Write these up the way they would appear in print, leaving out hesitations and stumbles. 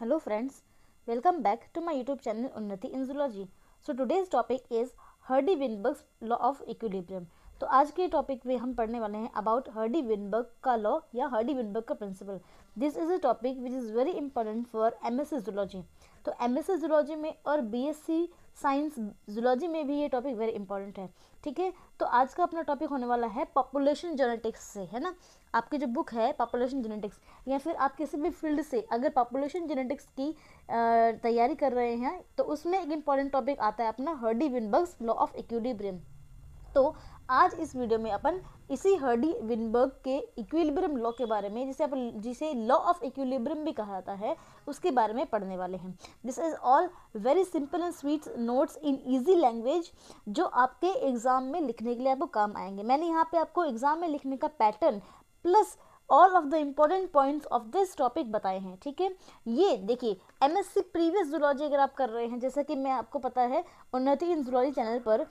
Hello friends, welcome back to my YouTube channel उन्नति in Zoology. So today's topic is Hardy-Weinberg's law of equilibrium. तो आज के topic में हम पढ़ने वाले हैं अबाउट Hardy-Weinberg का लॉ या Hardy-Weinberg का principle. This is a topic which is very important for MSc zoology. तो एमएससी जूलॉजी में और बीएससी साइंस जूलॉजी में भी ये टॉपिक वेरी इंपॉर्टेंट है. ठीक है, तो आज का अपना टॉपिक होने वाला है पॉपुलेशन जेनेटिक्स से, है ना. आपकी जो बुक है पॉपुलेशन जेनेटिक्स, या फिर आप किसी भी फील्ड से अगर पॉपुलेशन जेनेटिक्स की तैयारी कर रहे हैं तो उसमें एक इम्पॉर्टेंट टॉपिक आता है अपना हर्डी-विनबर्ग्स लॉ ऑफ इक्विलिब्रियम. तो आज इस वीडियो में अपन इसी हर्डी-विनबर्ग के इक्विलिब्रियम लॉ के बारे में, जिसे लॉ ऑफ इक्विलिब्रियम भी कहा जाता है, उसके बारे में पढ़ने वाले हैं. This is all very simple and sweet notes in easy language जो आपके एग्जाम में लिखने के लिए आपको काम आएंगे. मैंने यहाँ पे आपको एग्जाम में लिखने का pattern plus all of the important points of this topic बताए हैं. ठीक है, ये देखिए एमएससी प्रीवियस जूलॉजी अगर आप कर रहे हैं, जैसा कि मैं आपको पता है उन्नति इन जूलॉजी चैनल पर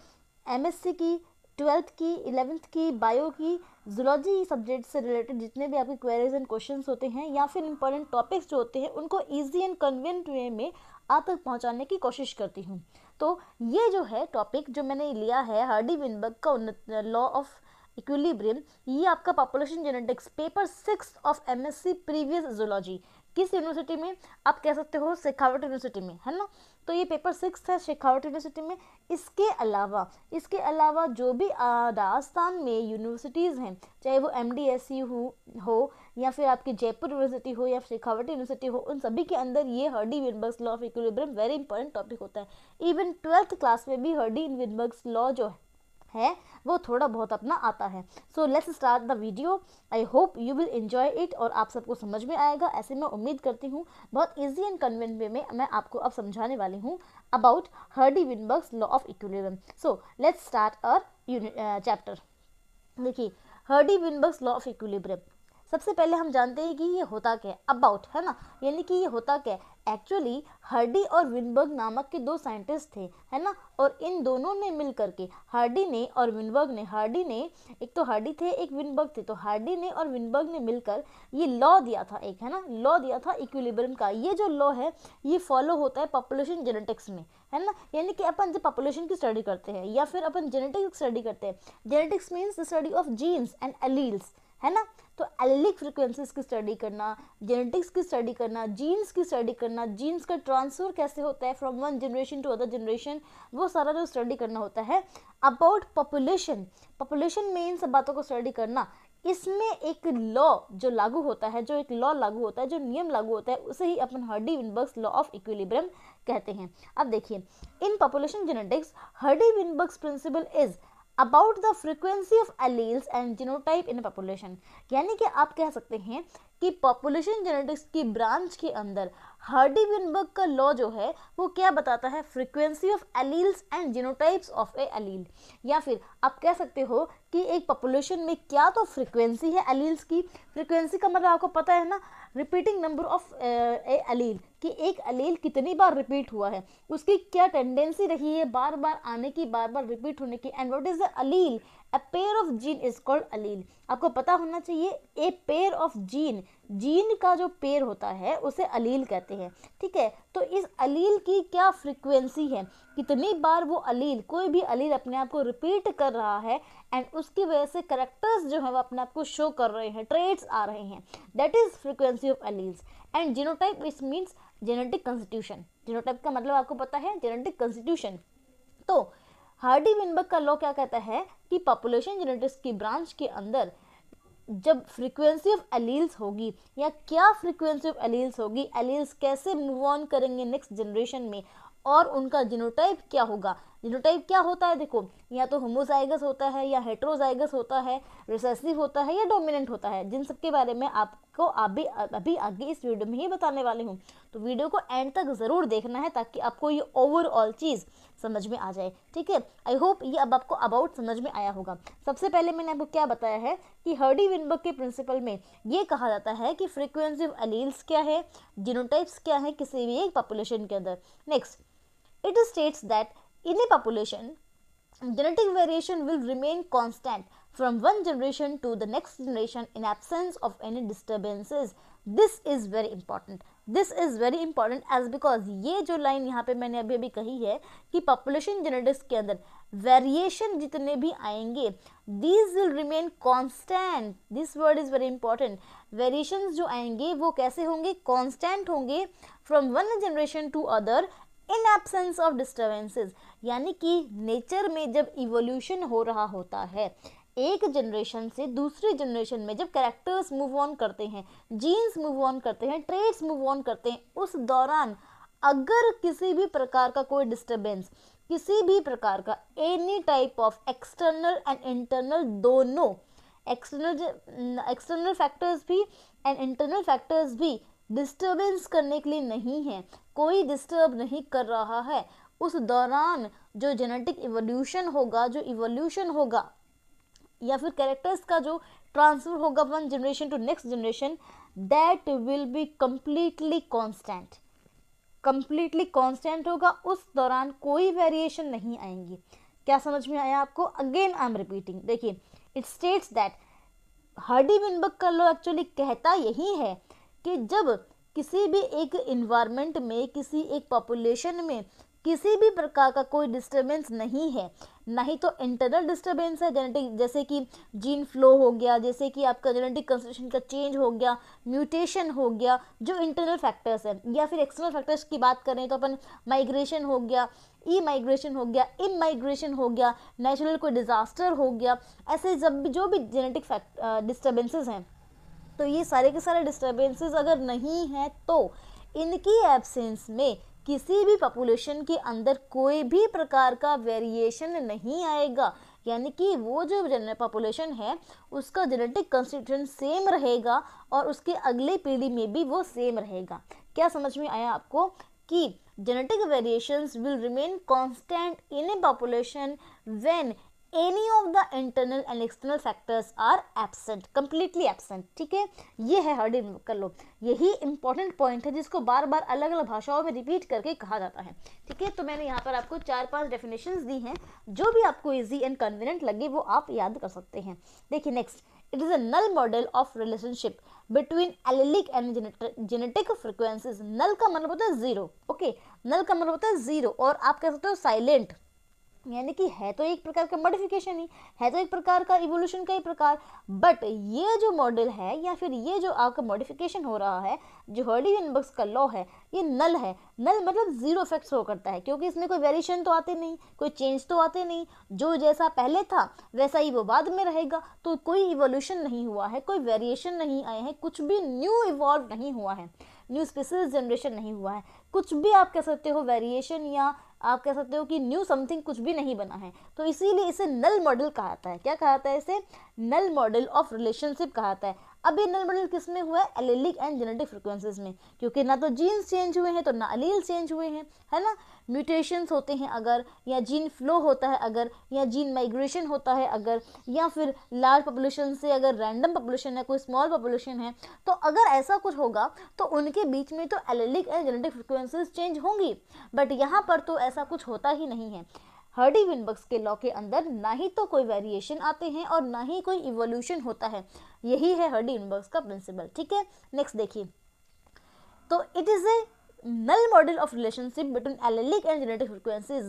एमएससी की 12th की 11th की बायो की जूलॉजी सब्जेक्ट से रिलेटेड जितने भी आपके क्वेरीज एंड क्वेश्चंस होते हैं या फिर इंपॉर्टेंट टॉपिक्स जो होते हैं उनको ईजी एंड कन्वीनियंट वे में आप तक पहुंचाने की कोशिश करती हूं. तो ये जो है टॉपिक जो मैंने लिया है हार्डी-विनबर्ग का लॉ ऑफ इक्विलिब्रियम, ये आपका population genetics paper 6 of MSc previous zoology. किस यूनिवर्सिटी में? आप कह सकते हो शेखावट यूनिवर्सिटी में, है ना. तो ये पेपर 6 है शेखावट यूनिवर्सिटी में. इसके अलावा जो भी राजस्थान में यूनिवर्सिटीज़ हैं, चाहे वो एमडीएससी हो या फिर आपकी जयपुर यूनिवर्सिटी हो या शेखावट यूनिवर्सिटी हो, उन सभी के अंदर ये Hardy Weinberg's law of equilibrium very important topic होता है. इवन 12th क्लास में भी हर्डी-विनबर्ग्स लॉ जो है वो थोड़ा बहुत अपना आता है. सो let's start the video. I hope you will enjoy it और आप सबको समझ में आएगा, ऐसे मैं उम्मीद करती हूँ. बहुत इजी एंड कन्वीनियंट वे में मैं आपको अब समझाने वाली हूँ about Hardy Weinberg's law of equilibrium. So let's start our chapter. देखिए हर्डी-विनबर्ग्स लॉ ऑफ इक्विलिब्रियम, सबसे पहले हम जानते हैं कि ये होता क्या है. अबाउट, है ना, यानी कि ये होता क्या है. एक्चुअली हार्डी और विनबर्ग नामक के दो साइंटिस्ट थे, है ना, और इन दोनों ने मिल करके हार्डी ने और विनबर्ग ने, एक तो हार्डी थे एक विनबर्ग थे, तो हार्डी ने और विनबर्ग ने मिलकर ये लॉ दिया था, एक, है ना, लॉ दिया था इक्विलिब्रियम का. ये जो लॉ है ये फॉलो होता है पॉपुलेशन जेनेटिक्स में, है ना. यानी कि अपन जब पॉपुलेशन की स्टडी करते हैं या फिर अपन जेनेटिक्स स्टडी करते हैं, genetics means the study of genes and alleles, है ना. तो एलिलिक फ्रिक्वेंसीज की स्टडी करना, जेनेटिक्स की स्टडी करना, जीन्स की स्टडी करना, जीन्स का ट्रांसफर कैसे होता है from one generation to other generation, वो सारा जो स्टडी करना होता है. अबाउट पॉपुलेशन में इन सब बातों को स्टडी करना, इसमें एक लॉ जो लागू होता है, जो नियम लागू होता है, उसे ही अपन हर्डी-विनबर्ग्स लॉ ऑफ इक्विलिब्रियम कहते हैं. अब देखिए in population genetics Hardy Weinberg's principle is about the frequency of alleles and genotype in population. यानी कि आप कह सकते हैं कि पॉपुलेशन जेनेटिक्स की ब्रांच के अंदर हार्डी-विनबर्ग का लॉ जो है वो क्या बताता है, frequency of alleles and genotypes of A allele. या फिर आप कह सकते हो कि एक पॉपुलेशन में क्या तो फ्रीक्वेंसी है एलील्स की. फ्रीक्वेंसी का मतलब आपको पता है ना, repeating number of A allele, कि एक एलील कितनी बार रिपीट हुआ है, उसकी क्या टेंडेंसी रही है बार बार आने की, बार बार रिपीट होने की. And what is the allele? A pair of gene is called allele. आपको पता होना चाहिए ए पेयर ऑफ जीन का जो पेयर होता है उसे अलील कहते हैं. ठीक है, तो इस अलील की क्या फ्रीक्वेंसी है, कितनी बार वो अलील, कोई भी अलील अपने आप को रिपीट कर रहा है एंड उसकी वजह से करेक्टर्स जो है वो अपने आप को शो कर रहे हैं, ट्रेट्स आ रहे हैं, that is frequency of alleles. And genotype it means genetic constitution. Genotype का मतलब आपको पता है जेनेटिक कंस्टिट्यूशन. तो हार्डी-विनबर्ग का लॉ क्या कहता है कि पॉपुलेशन जेनेटिक्स की ब्रांच के अंदर जब फ्रीक्वेंसी ऑफ एलील्स होगी, या क्या फ्रीक्वेंसी ऑफ एलील्स होगी, एलील्स कैसे मूव ऑन करेंगे नेक्स्ट जनरेशन में, और उनका जीनोटाइप क्या होगा. जीनोटाइप क्या होता है, देखो, या तो होमोजाइगस होता है या हेटेरोजाइगस होता है, रिसेसिव होता है या डोमिनेंट होता है, जिन सब के बारे में आपको अभी आगे इस वीडियो में ही बताने वाले हूँ. तो वीडियो को एंड तक ज़रूर देखना है ताकि आपको ये ओवरऑल चीज़ समझ में आ जाए. ठीक है, आई होप ये अब आपको अबाउट समझ में आया होगा. सबसे पहले मैंने आपको क्या बताया है कि हर्डी-विनबर्ग के प्रिंसिपल में ये कहा जाता है कि फ्रीक्वेंसी ऑफ एलील्स क्या है, जीनोटाइप्स क्या है किसी भी एक पॉपुलेशन के अंदर. Next, it states that in a population genetic variation will remain constant from one generation to the next generation in absence of any disturbances this is very important, this is very important as because ये जो line यहाँ पे मैंने अभी अभी कही है कि पॉपुलेशन जेनेटिक्स के अंदर वेरिएशन जितने भी आएंगे these will remain constant, this word is very important. Variations जो आएंगे वो कैसे होंगे, कॉन्स्टेंट होंगे from one generation to other in absence of disturbances. यानी कि नेचर में जब इवोल्यूशन हो रहा होता है, एक जनरेशन से दूसरी जनरेशन में जब कैरेक्टर्स मूव ऑन करते हैं, जीन्स मूव ऑन करते हैं, ट्रेड्स मूव ऑन करते हैं, उस दौरान अगर किसी भी प्रकार का कोई डिस्टर्बेंस, किसी भी प्रकार का any type of external and internal, दोनों एक्सटर्नल फैक्टर्स भी एंड इंटरनल फैक्टर्स भी डिस्टर्बेंस करने के लिए नहीं है, कोई डिस्टर्ब नहीं कर रहा है, उस दौरान जो जेनेटिक इवोल्यूशन होगा, जो इवोल्यूशन होगा या फिर कैरेक्टर्स का जो ट्रांसफर होगा one generation to next generation, that will be completely constant, completely constant होगा, उस दौरान कोई वेरिएशन नहीं आएंगी। क्या समझ में आया आपको? अगेन आई एम रिपीटिंग, देखिए इट स्टेट्स दैट हार्डी-विनबर्ग का लॉ एक्चुअली कहता यही है कि जब किसी भी एक इन्वायरमेंट में, किसी एक पॉपुलेशन में किसी भी प्रकार का कोई डिस्टर्बेंस नहीं है, ना ही तो इंटरनल डिस्टर्बेंस है जेनेटिक, जैसे कि जीन फ्लो हो गया, जैसे कि आपका जेनेटिक कंस्टिट्यूशन का चेंज हो गया, म्यूटेशन हो गया, जो इंटरनल फैक्टर्स हैं, या फिर एक्सटर्नल फैक्टर्स की बात करें तो अपन माइग्रेशन हो गया, ई माइग्रेशन हो गया, इन माइग्रेशन हो गया, नेचुरल कोई डिजास्टर हो गया, ऐसे जब भी जो भी जेनेटिक डिस्टर्बेंसेस हैं, तो ये सारे के सारे डिस्टर्बेंसेस अगर नहीं हैं तो इनकी एब्सेंस में किसी भी पॉपुलेशन के अंदर कोई भी प्रकार का वेरिएशन नहीं आएगा। यानी कि वो जो पॉपुलेशन है उसका जेनेटिक कंस्टिट्यूशन सेम रहेगा और उसके अगले पीढ़ी में भी वो सेम रहेगा। क्या समझ में आया आपको कि genetic variations will remain constant in a population when any of the internal and external factors are absent, completely absent। ठीक है, ये है हार्डी-विनबर्ग का लॉ। यही इंपॉर्टेंट पॉइंट है जिसको बार बार अलग अलग भाषाओं में रिपीट करके कहा जाता है। ठीक है, तो मैंने यहाँ पर आपको 4-5 डेफिनेशंस दी हैं, जो भी आपको इजी एंड कन्वीनियंट लगे वो आप याद कर सकते हैं। देखिए next, it is a null model of relationship between allelic and genetic frequencies. Null का मतलब होता है जीरो, ओके, नल का मतलब होता है जीरो, और आप कह सकते हो साइलेंट, यानी कि है तो एक प्रकार का मॉडिफिकेशन ही है, तो एक प्रकार का इवोल्यूशन का ही प्रकार, बट ये जो मॉडल है या फिर ये जो आपका मॉडिफिकेशन हो रहा है, जो हार्डी-विनबर्ग का लॉ है, ये नल है। नल मतलब जीरो इफेक्ट शो करता है, क्योंकि इसमें कोई वेरिएशन तो आते नहीं, कोई चेंज तो आते नहीं, जो जैसा पहले था वैसा ही वो बाद में रहेगा, तो कोई इवोल्यूशन नहीं हुआ है, कोई वेरिएशन नहीं आए हैं, कुछ भी न्यू इवॉल्व नहीं हुआ है, न्यू स्पीसीज जनरेशन नहीं हुआ है, कुछ भी आप कह सकते हो वेरिएशन, या आप कह सकते हो कि न्यू समथिंग कुछ भी नहीं बना है। तो इसीलिए इसे नल मॉडल कहा जाता है। क्या कहा जाता है इसे? नल मॉडल ऑफ रिलेशनशिप कहा जाता है। अब ये नल मॉडल किस में हुआ है? एलिलिक एंड जेनेटिक फ्रीक्वेंसीज में, क्योंकि ना तो जीन्स चेंज हुए हैं तो ना अलील चेंज हुए हैं, है ना। म्यूटेशंस होते हैं अगर, या जीन फ्लो होता है अगर, या जीन माइग्रेशन होता है अगर, या फिर लार्ज पॉपुलेशन से अगर रैंडम पॉपुलेशन है, कोई स्मॉल पॉपुलेशन है, तो अगर ऐसा कुछ होगा तो उनके बीच में तो allylic and genetic frequencies change होंगी, बट यहाँ पर तो ऐसा कुछ होता ही नहीं है। हार्डी-विनबर्ग के लॉ के अंदर ना ही तो कोई वेरिएशन आते हैं और ना ही कोई इवोल्यूशन होता है। यही है हार्डी-विनबर्ग का प्रिंसिपल। ठीक है, नेक्स्ट देखिए, तो it is a null model of relationship between allelic and genetic frequencies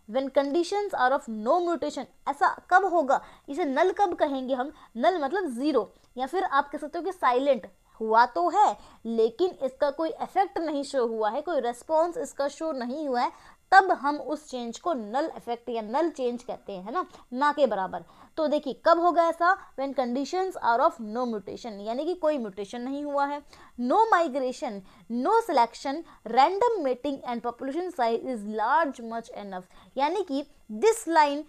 when conditions are of no mutation। ऐसा कब होगा? इसे नल कब कहेंगे हम? नल मतलब जीरो, या फिर आप कह सकते हो कि साइलेंट हुआ तो है लेकिन इसका कोई इफेक्ट नहीं शो हुआ है, कोई रेस्पॉन्स इसका शो नहीं हुआ है, तब हम उस चेंज को नल इफेक्ट या नल चेंज कहते हैं, है ना, ना के बराबर। तो देखिए कब होगा ऐसा? When conditions are of no mutation, यानी कि कोई म्यूटेशन नहीं हुआ है, no migration, no selection, random mating and population size is large much enough. यानी कि this line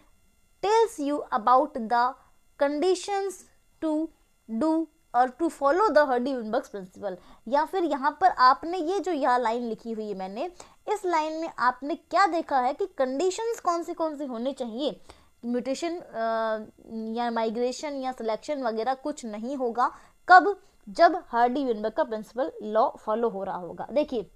tells you about the conditions to do और to follow the Hardy Weinberg principle. या फिर यहाँ पर आपने ये जो यहाँ लाइन लिखी हुई है मैंने, इस लाइन में आपने क्या देखा है कि कंडीशंस कौन सी होने चाहिए? म्यूटेशन या माइग्रेशन या सिलेक्शन वगैरह कुछ नहीं होगा। कब? जब हार्डी-विनबर्ग का प्रिंसिपल लॉ फॉलो हो रहा होगा। देखिए,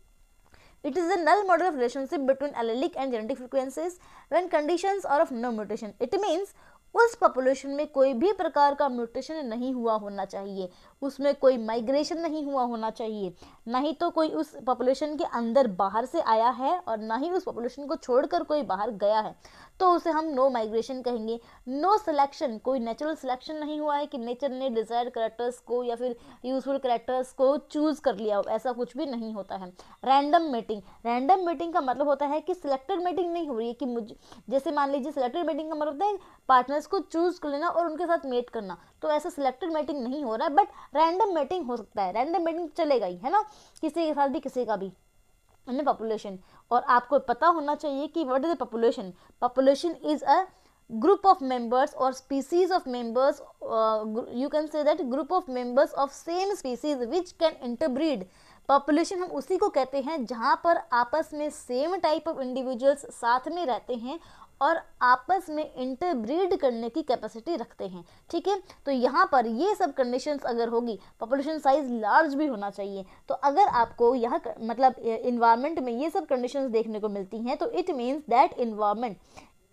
it is a null model of relationship between allelic and genetic frequencies when conditions are of no mutation। it means उस पॉपुलेशन में कोई भी प्रकार का म्यूटेशन नहीं हुआ होना चाहिए, उसमें कोई माइग्रेशन नहीं हुआ होना चाहिए, ना ही तो कोई उस पॉपुलेशन के अंदर बाहर से आया है और ना ही उस पॉपुलेशन को छोड़कर कोई बाहर गया है, तो उसे हम नो माइग्रेशन कहेंगे। नो सिलेक्शन, कोई नेचुरल सिलेक्शन नहीं हुआ है कि नेचर ने डिजायर्ड कैरेक्टर्स को या फिर यूजफुल कैरेक्टर्स को चूज कर लिया हो, ऐसा कुछ भी नहीं होता है। रैंडम मेटिंग, रैंडम मेटिंग का मतलब होता है कि सिलेक्टेड मेटिंग नहीं हो रही है कि मुझे, जैसे मान लीजिए सिलेक्टेड मेटिंग का मतलब होता है पार्टनर्स को चूज कर लेना और उनके साथ मेट करना, तो ऐसा सिलेक्टेड मेटिंग नहीं हो रहा है, बट रैंडम मेटिंग हो सकता है। रैंडम मेटिंग चलेगा ही, है ना, किसी के साथ भी किसी का भी इन पॉपुलेशन। और आपको पता होना चाहिए कि what is the population. Population is a group of members or species of members, you can say that group of members of same species which can interbreed। Population हम उसी को कहते हैं जहाँ पर आपस में सेम टाइप ऑफ इंडिविजुअल्स साथ में रहते हैं और आपस में इंटरब्रीड करने की कैपेसिटी रखते हैं, ठीक है। तो यहाँ पर ये सब कंडीशंस अगर होगी, पॉपुलेशन साइज लार्ज भी होना चाहिए। तो अगर आपको यहाँ मतलब इन्वायरमेंट में ये सब कंडीशंस देखने को मिलती हैं, तो इट मीन्स दैट इन्वायरमेंट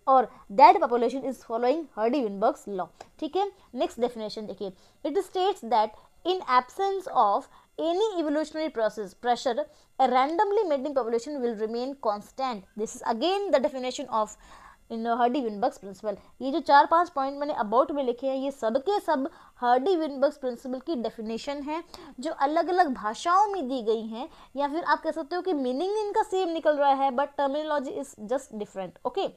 और that population is following Hardy Weinberg's law, ठीक है। नेक्स्ट डेफिनेशन देखिए, it states that in absence of any evolutionary process pressure, a randomly mating population will remain constant। this is again the definition of in Hardy Weinberg's principle. ये जो 4-5 point मैंने about में लिखे हैं, ये सब के सब हर्डी-विनबर्ग्स प्रिंसिपल की डेफिनेशन है, जो अलग अलग भाषाओं में दी गई हैं, या फिर आप कह सकते हो कि मीनिंग इनका सेम निकल रहा है but terminology is just different, okay.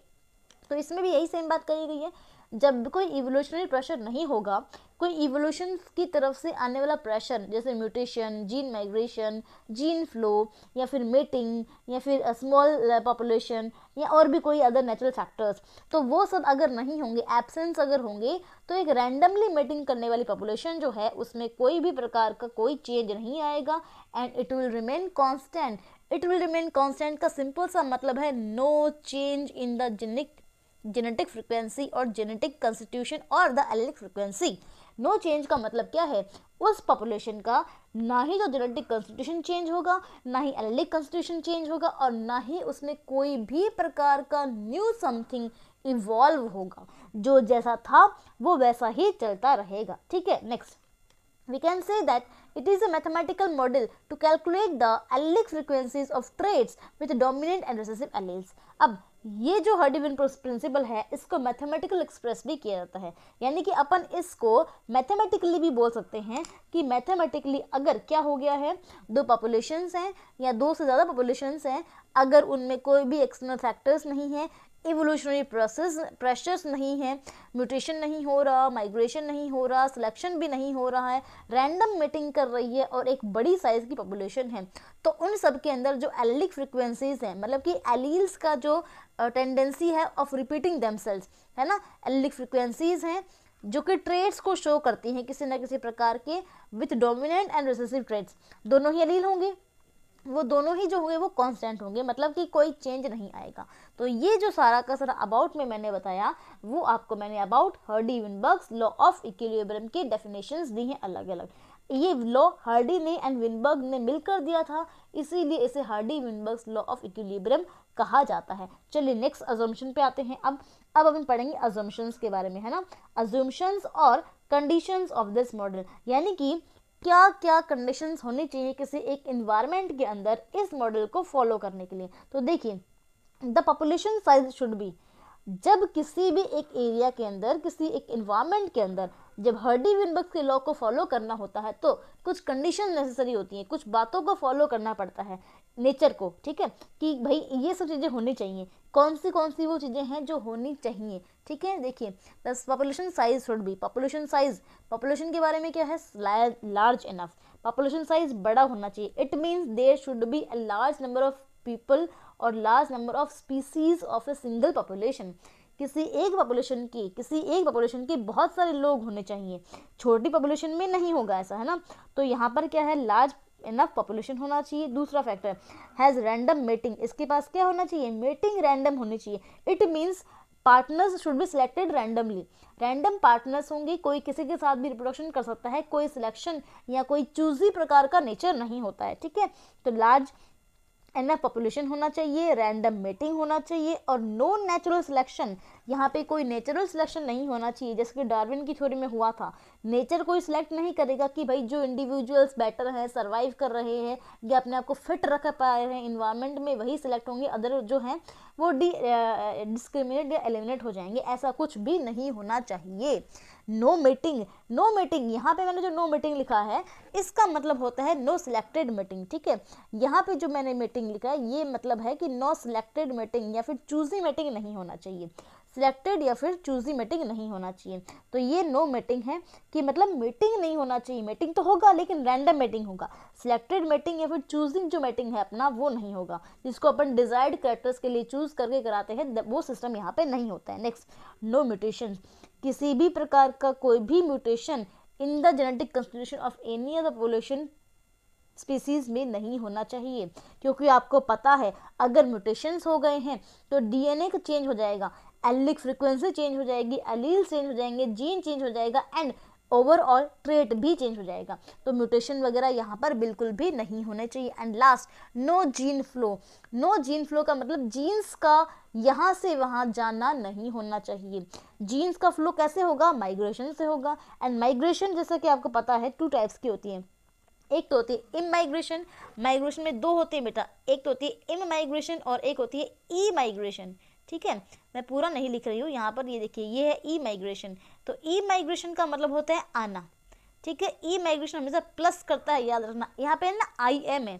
तो इसमें भी यही सेम बात कही गई है, जब कोई इवोल्यूशनरी प्रेशर नहीं होगा, कोई इवोल्यूशन की तरफ से आने वाला प्रेशर जैसे mutation, gene migration, gene flow, या फिर मेटिंग, या फिर स्मॉल पॉपुलेशन, या और भी कोई अदर नेचुरल फैक्टर्स, तो वो सब अगर नहीं होंगे, एब्सेंस अगर होंगे, तो एक रैंडमली मेटिंग करने वाली पॉपुलेशन जो है उसमें कोई भी प्रकार का कोई चेंज नहीं आएगा and it will remain constant. It will remain constant का सिंपल सा मतलब है no change in the genetic frequency और जेनेटिक कंस्टिट्यूशन और the allelic frequency. No change का मतलब क्या है, उस पॉपुलेशन का ना ही तो जेनेटिक कंस्टिट्यूशन चेंज होगा, ना ही एलिक कंस्टिट्यूशन चेंज होगा, और ना ही उसमें कोई भी प्रकार का न्यू समथिंग इवॉल्व होगा, जो जैसा था वो वैसा ही चलता रहेगा, ठीक है। Next we can say that it is a mathematical model to calculate the allelic frequencies of traits with dominant and recessive alleles। अब ये जो हर्डी-विनबर्ग्स प्रिंसिपल है, इसको मैथमेटिकल एक्सप्रेस भी किया जाता है, यानी कि अपन इसको मैथमेटिकली भी बोल सकते हैं कि मैथमेटिकली अगर क्या हो गया है, दो पॉपुलेशंस हैं या दो से ज़्यादा पॉपुलेशंस हैं, अगर उनमें कोई भी एक्सटर्नल फैक्टर्स नहीं है, इवोल्यूशनरी प्रोसेस प्रेशर्स नहीं है, म्यूटेशन नहीं हो रहा, माइग्रेशन नहीं हो रहा, सिलेक्शन भी नहीं हो रहा है, रैंडम मेटिंग कर रही है और एक बड़ी साइज की पॉपुलेशन है, तो उन सब के अंदर जो एलिक फ्रिक्वेंसीज हैं, मतलब कि एलील्स का जो टेंडेंसी है ऑफ रिपीटिंग देमसेल्व्स, है ना, एलिक फ्रिक्वेंसीज हैं जो कि ट्रेड्स को शो करती हैं किसी न किसी प्रकार के, with dominant and recessive traits, दोनों ही एलील होंगे, वो दोनों ही जो होंगे वो कांस्टेंट होंगे, मतलब कि कोई चेंज नहीं आएगा। तो ये जो सारा का सारा अबाउट में मैंने बताया, वो आपको मैंने about Hardy Weinberg's law of equilibrium की डेफिनेशंस दी हैं अलग अलग। ये लॉ हार्डी ने एंड विनबर्ग ने मिलकर दिया था, इसीलिए इसे हार्डी-विनबर्ग्स लॉ ऑफ इक्विलिब्रियम कहा जाता है। चलिए नेक्स्ट अजम्पशन पे आते हैं। अब अपन पढ़ेंगे अजम्पशंस के बारे में, है ना, अजम्पशंस और कंडीशंस ऑफ दिस मॉडल, यानी कि क्या क्या कंडीशंस होनी चाहिए किसी एक इन्वायरमेंट के अंदर इस मॉडल को फॉलो करने के लिए। तो देखिए, the population size should be, जब किसी भी एक एरिया के अंदर, किसी एक इन्वायरमेंट के अंदर जब हर्डी-विनबर्ग्स के लॉ को फॉलो करना होता है, तो कुछ कंडीशन नेसेसरी होती हैं, कुछ बातों को फॉलो करना पड़ता है नेचर को, ठीक है, कि भाई ये सब चीज़ें होनी चाहिए। कौन सी वो चीज़ें हैं जो होनी चाहिए, ठीक है। देखिए, the population size should be, population size, population के बारे में क्या है, लार्ज इनफ, पॉपुलेशन साइज बड़ा होना चाहिए। It means there should be a large number of people और large number of species of a single population. किसी एक पॉपुलेशन के बहुत सारे लोग होने चाहिए, छोटी पॉपुलेशन में नहीं होगा ऐसा, है ना। तो यहाँ पर क्या है, लार्ज इनफ पॉपुलेशन होना चाहिए। दूसरा फैक्टर हैज़ रैंडम मेटिंग, इसके पास क्या होना चाहिए, मेटिंग रैंडम होनी चाहिए। It means partners should be selected randomly, random partners होंगे, कोई किसी के साथ भी रिप्रोडक्शन कर सकता है, कोई सिलेक्शन या कोई चूजी प्रकार का नेचर नहीं होता है, ठीक है। तो लार्ज एनफ पॉपुलेशन होना चाहिए, रैंडम मेटिंग होना चाहिए और नो नेचुरल सिलेक्शन, यहाँ पे कोई नेचुरल सिलेक्शन नहीं होना चाहिए, जैसे कि डार्विन की थ्योरी में हुआ था। नेचर कोई सिलेक्ट नहीं करेगा कि भाई जो इंडिविजुअल्स बेटर हैं, सर्वाइव कर रहे हैं या अपने आप को फिट रख पा रहे हैं इन्वायरमेंट में, वही सिलेक्ट होंगे, अदर जो हैं वो डिस्क्रिमिनेट या एलिमिनेट हो जाएंगे। ऐसा कुछ भी नहीं होना चाहिए। नो मीटिंग, नो मीटिंग, यहाँ पे मैंने जो नो मीटिंग लिखा है इसका मतलब होता है नो सिलेक्टेड मीटिंग। ठीक है, यहाँ पे जो मैंने मीटिंग लिखा है ये मतलब है कि नो सिलेक्टेड मीटिंग या फिर चूजी मीटिंग नहीं होना चाहिए, सिलेक्टेड या फिर चूजी मीटिंग नहीं होना चाहिए। तो ये नो मीटिंग है कि मतलब मीटिंग नहीं होना चाहिए। मीटिंग तो होगा लेकिन रैंडम मीटिंग होगा, सिलेक्टेड मीटिंग या फिर चूजिंग जो मीटिंग है अपना वो नहीं होगा, जिसको अपन डिजायर्ड कैरेक्टर्स के लिए चूज करके कराते हैं, वो सिस्टम यहाँ पे नहीं होता है। नेक्स्ट, नो म्यूटेशन, किसी भी प्रकार का कोई भी mutation in the genetic constitution of any other population species में नहीं होना चाहिए, क्योंकि आपको पता है अगर म्यूटेशंस हो गए हैं तो डीएनए का चेंज हो जाएगा, एलिक फ्रीक्वेंसी चेंज हो जाएगी, एलील चेंज हो जाएंगे, जीन चेंज हो जाएगा एंड ओवरऑल ट्रेट भी चेंज हो जाएगा। तो म्यूटेशन वगैरह यहाँ पर बिल्कुल भी नहीं होने चाहिए। And last, no gene flow, no gene flow का मतलब जीन्स का यहाँ से वहाँ जाना नहीं होना चाहिए। जीन्स का फ्लो कैसे होगा? माइग्रेशन से होगा। एंड माइग्रेशन जैसा कि आपको पता है 2 टाइप्स की होती है, एक तो होती है इमाइग्रेशन, माइग्रेशन में 2 होते हैं बेटा, एक तो होती है इमाइग्रेशन और एक होती है ई माइग्रेशन। ठीक है, मैं पूरा नहीं लिख रही हूँ यहाँ पर, ये देखिए ये है ई माइग्रेशन। तो ई माइग्रेशन का मतलब होता है आना। ठीक है, ई माइग्रेशन हमेशा प्लस करता है, याद रखना। यहाँ पे ना आई एम है,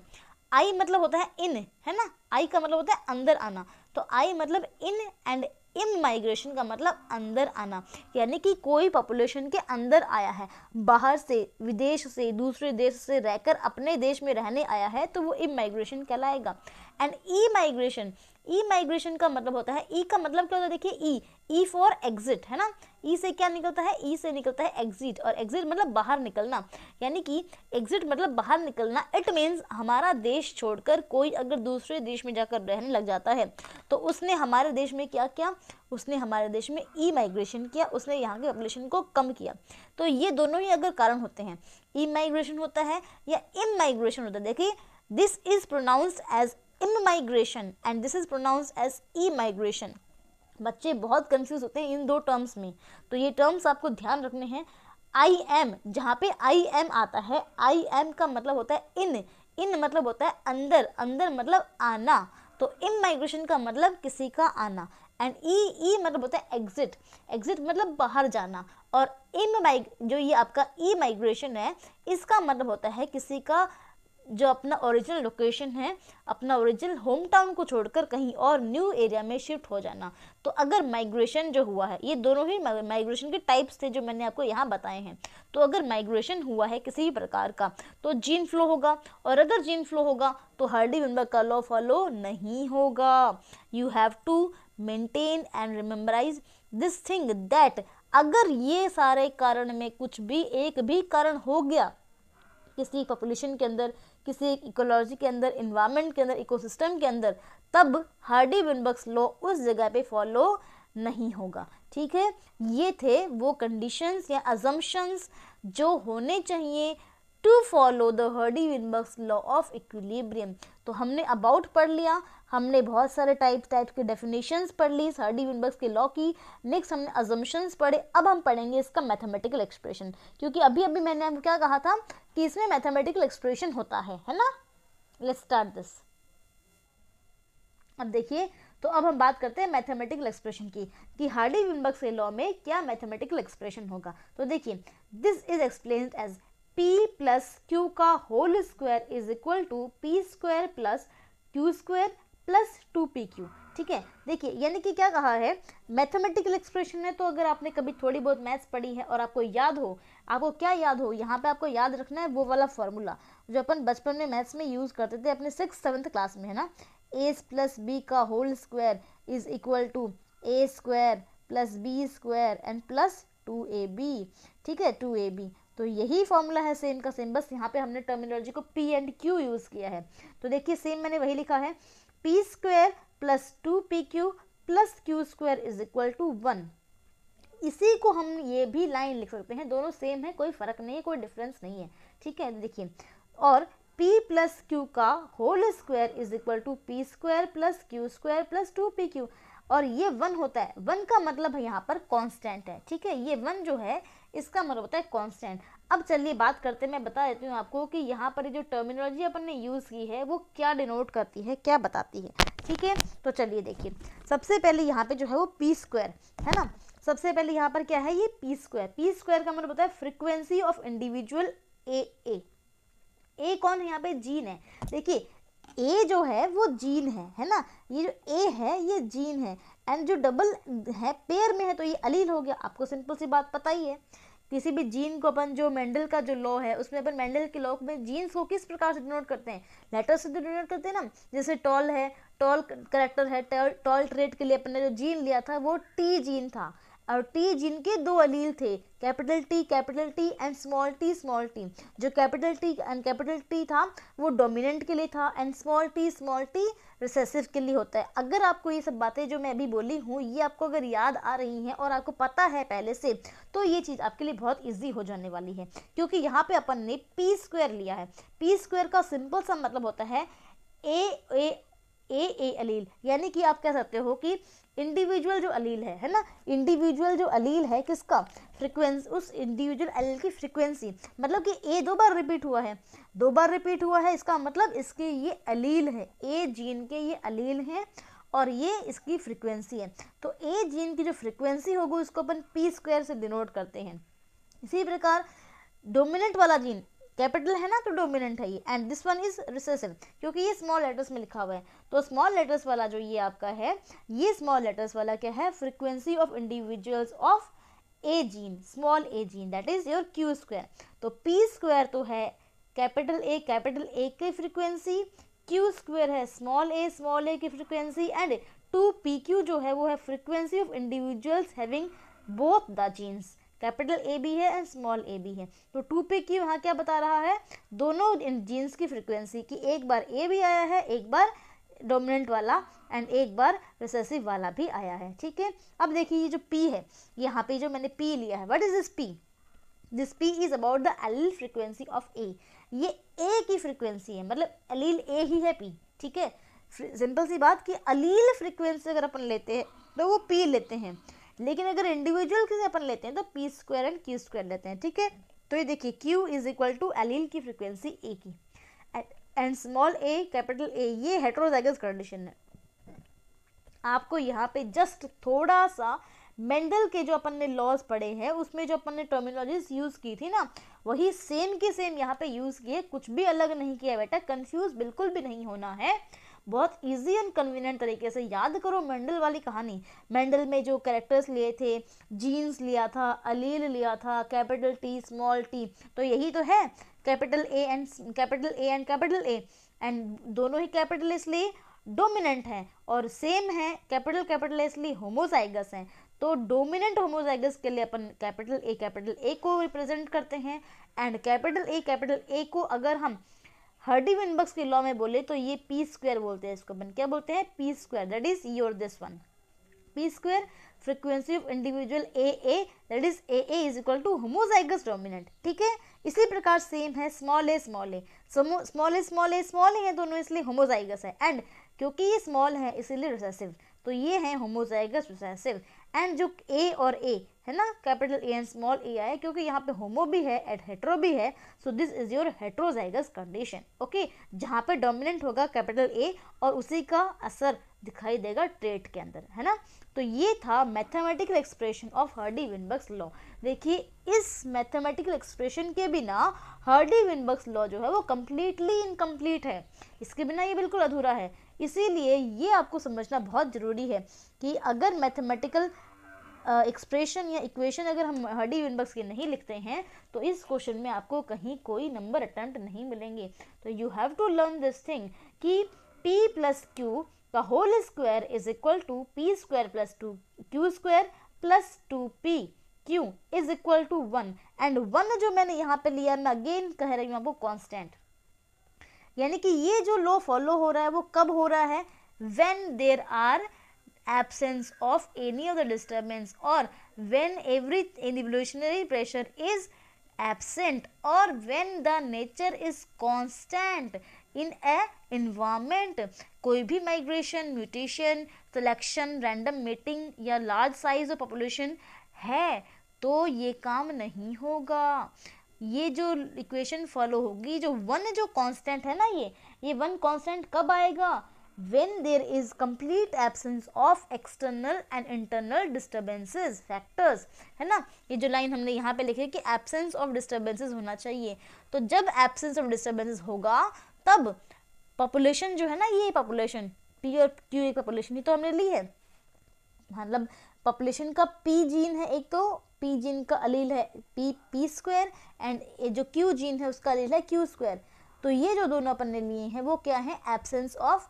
आई मतलब होता है इन, है ना, आई का मतलब होता है अंदर आना, तो आई मतलब इन एंड इम माइग्रेशन का मतलब अंदर आना, यानी कि कोई पॉपुलेशन के अंदर आया है, बाहर से, विदेश से, दूसरे देश से रहकर अपने देश में रहने आया है, तो वो इम माइग्रेशन कहलाएगा। And E migration, E migration का मतलब होता है, ई का मतलब क्या होता है? देखिए ई फॉर एग्जिट, है ना, ई से क्या निकलता है? ई से निकलता है एग्जिट, और एग्जिट मतलब बाहर निकलना, यानी कि एग्जिट मतलब बाहर निकलना। इट मीन्स हमारा देश छोड़कर कोई अगर दूसरे देश में जाकर रहने लग जाता है तो उसने हमारे देश में क्या किया? उसने हमारे देश में ई माइग्रेशन किया, उसने यहाँ की पॉपुलेशन को कम किया। तो ये दोनों ही अगर कारण होते हैं, ई माइग्रेशन होता है या इम माइग्रेशन होता है। देखिए, this is pronounced as immigration and this is pronounced as emigration. बच्चे बहुत कंफ्यूज होते हैं इन 2 टर्म्स में, तो ये टर्म्स आपको ध्यान रखने हैं। आई एम, जहाँ पे आई एम आता है, आई एम का मतलब होता है इन, इन मतलब होता है अंदर, अंदर मतलब आना, तो इमाइग्रेशन का मतलब किसी का आना। एंड ई मतलब होता है एग्जिट, एग्जिट मतलब बाहर जाना। और जो ये आपका ई माइग्रेशन है, इसका मतलब होता है किसी का जो अपना ओरिजिनल लोकेशन है, अपना ओरिजिनल होम टाउन को छोड़कर कहीं और न्यू एरिया में शिफ्ट हो जाना। तो अगर माइग्रेशन जो हुआ है, ये दोनों ही माइग्रेशन के टाइप्स थे जो मैंने आपको यहाँ बताए हैं। तो अगर माइग्रेशन हुआ है किसी भी प्रकार का तो जीन फ्लो होगा, और अगर जीन फ्लो होगा तो हार्डी-विनबर्ग का लॉ फॉलो नहीं होगा। You have to maintain and rememberise this thing that अगर ये सारे कारण में कुछ भी एक भी कारण हो गया किसी पॉपुलेशन के अंदर, किसी इकोलॉजी के अंदर, इन्वायरमेंट के अंदर, इकोसिस्टम के अंदर, तब हार्डी-विनबर्ग्स लॉ उस जगह पे फॉलो नहीं होगा। ठीक है, ये थे वो कंडीशंस या अजम्पशंस जो होने चाहिए to follow the Hardy Weinberg's law of equilibrium. तो हमने अबाउट पढ़ लिया, हमने बहुत सारे टाइप के डेफिनेशंस पढ़ ली हार्डी-विनबर्ग्स के लॉ की। नेक्स्ट हमने अजम्पशंस पढ़े, अब हम पढ़ेंगे इसका मैथमेटिकल एक्सप्रेशन, क्योंकि अभी मैंने आपको क्या कहा था कि इसमें मैथमेटिकल एक्सप्रेशन होता है ना। Let's start this. अब देखिए, तो अब हम बात करते हैं मैथमेटिकल एक्सप्रेशन की कि हार्डी-विनबर्ग्स के लॉ में क्या मैथमेटिकल एक्सप्रेशन होगा। तो देखिए, this is explained as p plus Q का whole square is equal to P square plus Q square plus 2pq। ठीक है, देखिए यानी कि क्या कहा है, मैथमेटिकल एक्सप्रेशन है। तो अगर आपने कभी थोड़ी बहुत मैथ्स पढ़ी है और आपको याद हो, आपको क्या याद हो, यहाँ पे आपको याद रखना है वो वाला फॉर्मूला जो अपन बचपन में मैथ्स में यूज़ करते थे अपने 6th-7th क्लास में, है ना। a प्लस बी का whole square is equal to a square plus B square and plus 2ab। ठीक है, 2ab। तो यही फॉर्मूला है सेम का सेम, बस यहाँ पे हमने टर्मिनोलॉजी को p एंड q यूज़ किया है। तो देखिए सेम मैंने वही लिखा है, p square plus 2pq plus q square is equal to 1। इसी को हम ये भी लाइन लिख सकते हैं, दोनों सेम है, कोई फर्क नहीं है, कोई डिफरेंस नहीं है। ठीक है, देखिए, और p प्लस q का whole square is equal to P square plus Q square plus 2pq। और ये 1 होता है, 1 का मतलब है यहाँ पर कांस्टेंट है, ठीक है, ये 1 जो है इसका मतलब होता है कांस्टेंट। अब चलिए बात करते हैं, मैं बता देती हूँ आपको कि यहाँ पर जो टर्मिनोलॉजी अपन ने यूज़ की है वो क्या डिनोट करती है, क्या बताती है, ठीक है। तो चलिए देखिए, सबसे पहले यहाँ पे जो है वो पी स्क्वायर है ना, सबसे पहले यहाँ पर क्या है, ये पी स्क्वायर का मतलब होता है फ्रीक्वेंसी ऑफ इंडिविजुअल ए कौन है यहाँ पे, जीन है। देखिए ए जो है वो जीन है ना, ये जो ए है ये जीन है, एंड जो डबल है पेयर में है तो ये अलील हो गया। आपको सिंपल सी बात पता ही है, किसी भी जीन को अपन जो मेंडल का जो लॉ है उसमें अपन मेंडल के लॉ में जीन्स को किस प्रकार से डिनोट करते हैं, लेटर से डिनोट करते हैं ना। जैसे टॉल है, टॉल करेक्टर है, टॉल ट्रेट के लिए अपन ने जो जीन लिया था वो टी जीन था, और टी जीन के 2 अलील थे, capital T and small T. जो capital T and capital T था वो डोमिनेंट के लिए था, एंड स्मॉल टी रिसेसिव के लिए होता है। अगर आपको ये सब बातें जो मैं अभी बोली हूँ ये आपको अगर याद आ रही हैं और आपको पता है पहले से, तो ये चीज़ आपके लिए बहुत ईजी हो जाने वाली है, क्योंकि यहाँ पे अपन ने पी स्क्वायर लिया है। पी स्क्वायर का सिंपल सा मतलब होता है ए अलील, यानी कि आप कह सकते हो कि इंडिविजुअल जो अलील है ना, इंडिविजुअल जो अलील है किसका, फ्रीक्वेंसी, उस इंडिविजुअल अलील की फ्रीक्वेंसी, मतलब कि ए 2 बार रिपीट हुआ है, 2 बार रिपीट हुआ है, इसका मतलब इसके ये अलील है, ए जीन के ये अलील हैं और ये इसकी फ्रीक्वेंसी है। तो ए जीन की जो फ्रीक्वेंसी होगी उसको अपन पी स्क्वायर से डिनोट करते हैं। इसी प्रकार डोमिनेंट वाला जीन कैपिटल है ना तो डोमिनेंट है ये, and this one is recessive, क्योंकि ये स्मॉल लेटर्स में लिखा हुआ है। तो स्मॉल लेटर्स वाला जो ये आपका है, ये स्मॉल लेटर्स वाला क्या है, frequency of individuals of A gene, small A gene, that is your Q square. तो पी स्क्वायर तो है कैपिटल ए की फ्रीक्वेंसी, क्यू स्क्वायर है स्मॉल ए की फ्रीक्वेंसी, एंड 2pq जो है वो है frequency of individuals having both the genes, capital A भी है एंड स्मॉल ए भी है। तो 2pq यहाँ क्या बता रहा है, दोनों जीन्स की फ्रीक्वेंसी की, एक बार ए भी आया है, एक बार डोमिनेंट वाला एंड एक बार रिसेसिव वाला भी आया है, ठीक है। अब देखिए ये जो p है, यहाँ पे जो मैंने p लिया है, what is this p, this p is about the allele frequency of A, ये ए की फ्रीक्वेंसी है, मतलब एलील ए ही है p, ठीक है। सिंपल सी बात कि अलील फ्रीक्वेंसी अगर अपन लेते हैं तो वो p लेते हैं, लेकिन अगर इंडिविजुअल से अपन लेते हैं तो P square and Q square लेते हैं, ठीक है। तो ये देखिए q is equal to allele की फ्रीक्वेंसी ए की, and small A capital A, ये हेटेरोजाइगस कंडीशन है। आपको यहाँ पे जस्ट थोड़ा सा मेंडल के जो अपन ने लॉज पढ़े हैं उसमें जो अपन ने टर्मिनोलॉजीज यूज़ की थी ना, वही सेम की सेम यहाँ पे यूज़ किए, कुछ भी अलग नहीं किया बेटा, कंफ्यूज बिल्कुल भी नहीं होना है। बहुत इजी एंड कन्वीनियंट तरीके से याद करो मेंडल वाली कहानी। मेंडल में जो कैरेक्टर्स लिए थे, जीन्स लिया था, अलील लिया था, कैपिटल टी स्मॉल टी, तो यही तो है capital A and capital A, and दोनों ही कैपिटल इसलिए डोमिनेंट है और सेम है कैपिटल इसलिए होमोजाइगस हैं। तो डोमिनेंट होमोजाइगस के लिए अपन कैपिटल ए को रिप्रेजेंट करते हैं, एंड कैपिटल ए को अगर हम हर्डी-विनबर्ग के लॉ में बोले तो ये पी स्क्वायर बोलते हैं, इसको अपन क्या बोलते हैं, P square, that is your this one, P square frequency of individual A, that is A is equal to homozygous dominant, ठीक है। इसी प्रकार सेम है स्मॉल ए है दोनों, इसलिए होमोजाइगस है, एंड क्योंकि ये स्मॉल है इसीलिए रिसेसिव, तो ये है होमोजाइगस रिसेसिव। एंड जो ए और ए है ना, कैपिटल ए एंड स्मॉल ए आए क्योंकि यहाँ पे होमो भी है एंड हेट्रो भी है, so this is your heterozygous condition, okay, जहाँ पे डोमिनेंट होगा कैपिटल ए और उसी का असर दिखाई देगा ट्रेट के अंदर, है ना। तो ये था mathematical expression of Hardy-Weinberg law. देखिए इस मैथमेटिकल एक्सप्रेशन के बिना हर्डी-विनबर्ग लॉ जो है वो कम्प्लीटली इनकम्प्लीट है, इसके बिना ये बिल्कुल अधूरा है। इसीलिए ये आपको समझना बहुत ज़रूरी है कि अगर मैथमेटिकल एक्सप्रेशन या इक्वेशन अगर हम हर्डी-विनबर्ग के नहीं लिखते हैं तो इस क्वेश्चन में आपको कहीं कोई नंबर अटेम्प्ट नहीं मिलेंगे। तो you have to learn this thing कि p प्लस क्यू का whole square is equal to P square plus 2q square plus 2p q is equal to 1, and 1 जो मैंने यहाँ पे लिया, मैं अगेन कह रही हूँ आपको कांस्टेंट, यानी कि ये जो लॉ फॉलो हो रहा है वो कब हो रहा है, when there are absence of any of the disturbance or when every evolutionary pressure is absent or when the nature is constant, in A environment. कोई भी migration, mutation, selection, random mating या लार्ज साइज ऑफ पॉपुलेशन है तो ये काम नहीं होगा। ये जो इक्वेशन फॉलो होगी, जो वन जो कांस्टेंट है ना, ये वन कांस्टेंट कब आएगा? when there is complete absence of external and internal disturbances factors, है ना। ये जो लाइन हमने यहाँ पे लिखी है कि absence of disturbances होना चाहिए, तो जब absence of disturbances होगा तब पॉपुलेशन जो है ना, ये पॉपुलेशन पी और क्यू एक पॉपुलेशन ही तो हमने ली है, मतलब पॉपुलेशन का पी जीन है, एक तो पी जीन का अलील है पी स्क्वायर एंड ये जो क्यू जीन है उसका अलील है क्यू स्क्वायर। तो ये जो दोनों अपन ने लिए हैं वो क्या है? एब्सेंस ऑफ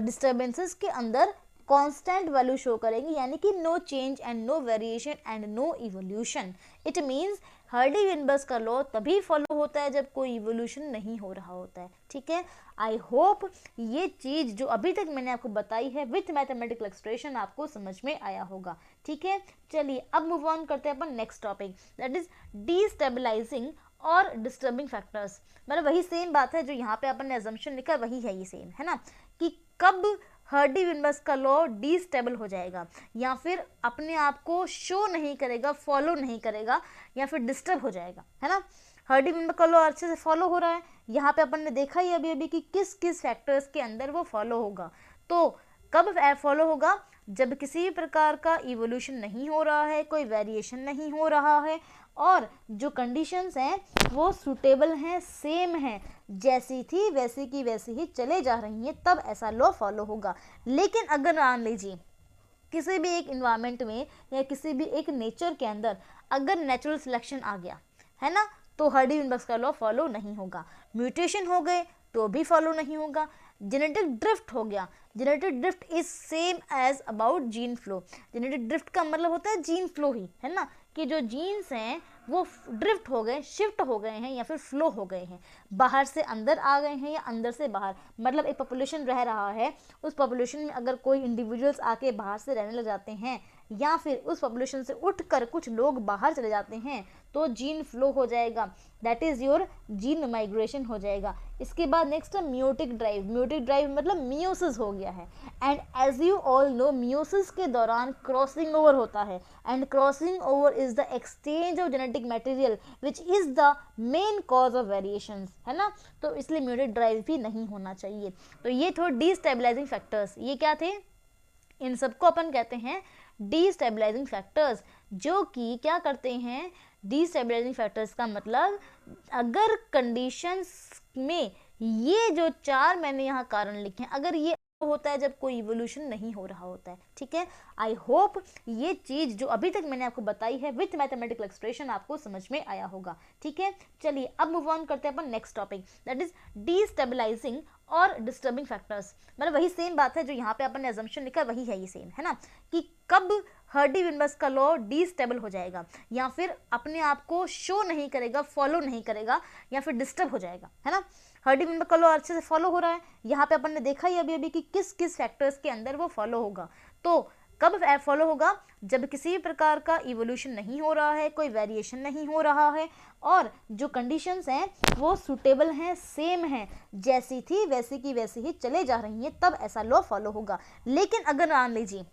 डिस्टर्बेंसेस के अंदर कांस्टेंट वैल्यू शो करेंगे, यानी कि no change and no variation and no evolution. It means Hardy Weinberg का लॉ तभी फॉलो होता है जब कोई इवोल्यूशन नहीं हो रहा होता है। ठीक है, आई होप ये चीज़ जो अभी तक मैंने आपको बताई है विथ मैथमेटिकल एक्सप्रेशन आपको समझ में आया होगा। ठीक है, चलिए अब मूव ऑन करते हैं अपन next topic, that is destabilising और डिस्टर्बिंग फैक्टर्स। मतलब वही सेम बात है जो यहाँ पे अपन ने अजम्पशन लिखा, वही है ये सेम, है ना, कि कब हर्डी-विनबर्ग का लॉ डीस्टेबल हो जाएगा या फिर अपने आप को शो नहीं करेगा, फॉलो नहीं करेगा या फिर डिस्टर्ब हो जाएगा, है ना। हर्डी-विनबर्ग का लॉ अच्छे से फॉलो हो रहा है, यहाँ पे अपन ने देखा ही अभी अभी कि किस किस फैक्टर्स के अंदर वो फॉलो होगा। तो कब फॉलो होगा? जब किसी भी प्रकार का इवोल्यूशन नहीं हो रहा है, कोई वेरिएशन नहीं हो रहा है और जो कंडीशंस हैं वो सूटेबल हैं, सेम हैं, जैसी थी वैसी की वैसी ही चले जा रही हैं, तब ऐसा लॉ फॉलो होगा। लेकिन अगर मान लीजिए किसी भी एक इन्वायरमेंट में या किसी भी एक नेचर के अंदर अगर नेचुरल सिलेक्शन आ गया, है ना, तो हर्डी-विनबर्ग का लॉ फॉलो नहीं होगा। म्यूटेशन हो गए तो भी फॉलो नहीं होगा। जेनेटिक ड्रिफ्ट हो गया, genetic drift is same as about gene flow. Genetic drift का मतलब होता है जीन फ्लो ही, है ना, कि जो जीन्स हैं वो ड्रिफ्ट हो गए, शिफ्ट हो गए हैं या फिर फ्लो हो गए हैं, बाहर से अंदर आ गए हैं या अंदर से बाहर। मतलब एक पॉपुलेशन रह रहा है, उस पॉपुलेशन में अगर कोई इंडिविजुअल्स आके बाहर से रहने लग जाते हैं या फिर उस पॉपुलेशन से उठकर कुछ लोग बाहर चले जाते हैं तो जीन फ्लो हो जाएगा, that is your gene migration हो जाएगा। इसके बाद नेक्स्ट है म्यूटिक ड्राइव। म्यूटिक ड्राइव मतलब मियोसिस हो गया है, and as you all know meiosis के दौरान क्रॉसिंग ओवर होता है, and crossing over is the exchange of genetic material which is the main cause of variations, है ना। तो इसलिए म्यूटिक ड्राइव भी नहीं होना चाहिए। तो ये थोड़े डीस्टेबलाइजिंग फैक्टर्स, ये क्या थे? इन सबको अपन कहते हैं डीस्टेबलाइजिंग फैक्टर्स, जो कि क्या करते हैं? डीस्टेबलाइजिंग फैक्टर्स का मतलब अगर कंडीशंस में ये जो चार मैंने यहाँ कारण लिखे हैं, अगर ये होता है जब कोई इवोल्यूशन नहीं हो रहा होता है। ठीक है, आई होप ये चीज़ जो अभी तक मैंने आपको बताई है विथ मैथमेटिकल एक्सप्रेशन आपको समझ में आया होगा। ठीक है, चलिए अब मूव ऑन करते हैं अपन next topic, that is destabilising और डिस्टर्बिंग फैक्टर्स। मतलब वही सेम बात है जो यहाँ पे अपन ने अजम्पशन लिखा, वही है ये सेम, है ना, कि कब हर्डी-विनबर्ग का लॉ डीस्टेबल हो जाएगा या फिर अपने आप को शो नहीं करेगा, फॉलो नहीं करेगा या फिर डिस्टर्ब हो जाएगा, है ना। हर्डी-विनबर्ग का लॉ अच्छे से फॉलो हो रहा है, यहाँ पे अपन ने देखा ही अभी अभी कि किस किस फैक्टर्स के अंदर वो फॉलो होगा। तो कब फॉलो होगा? जब किसी भी प्रकार का इवोल्यूशन नहीं हो रहा है, कोई वेरिएशन नहीं हो रहा है और जो कंडीशंस हैं वो सूटेबल हैं, सेम हैं, जैसी थी वैसी की वैसी ही चले जा रही हैं, तब ऐसा लॉ फॉलो होगा। लेकिन अगर मान लीजिए